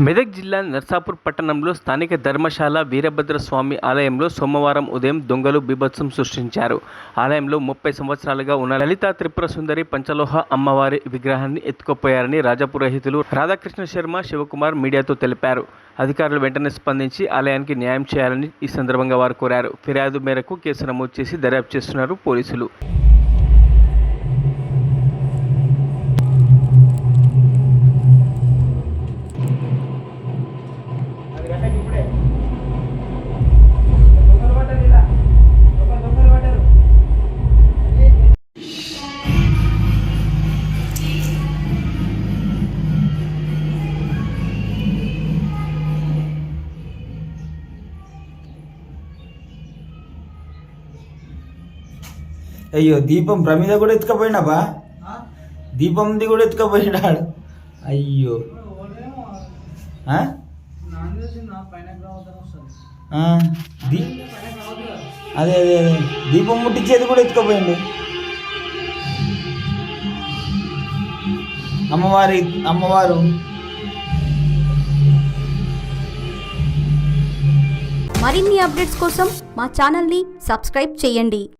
మెదక్ జిల్లా నర్సాపూర్ పట్టణంలో స్థానిక ధర్మశాల వీరభద్రస్వామి ఆలయంలో సోమవారం ఉదయం దొంగలు బీభత్సం సృష్టించారు. ఆలయంలో 30 సంవత్సరాలుగా ఉన్న లలితా త్రిపుర సుందరి పంచలోహ అమ్మవారి విగ్రహాన్ని ఎత్తుకుపోయారని రాజపురోహితులు రాధాకృష్ణ శర్మ, శివకుమార్ మీడియాతో తెలిపారు. అధికారులు వెంటనే స్పందించి ఆలయానికి న్యాయం చేయాలని ఈ సందర్భంగా వారు కోరారు. ఫిర్యాదు మేరకు కేసు నమోదు చేసి దర్యాప్తు చేస్తున్నారు పోలీసులు. అయ్యో దీపం ప్రమీద కూడా ఎత్తుకపోయినాబా, దీపంది కూడా ఎత్తుకపోయినాడు. అయ్యో అదే అదే అదే దీపం ముట్టించేది కూడా ఎత్తుకపోయిండు. అమ్మవారు మరిన్ని అప్డేట్స్ కోసం మా ఛానల్ని సబ్స్క్రైబ్ చేయండి.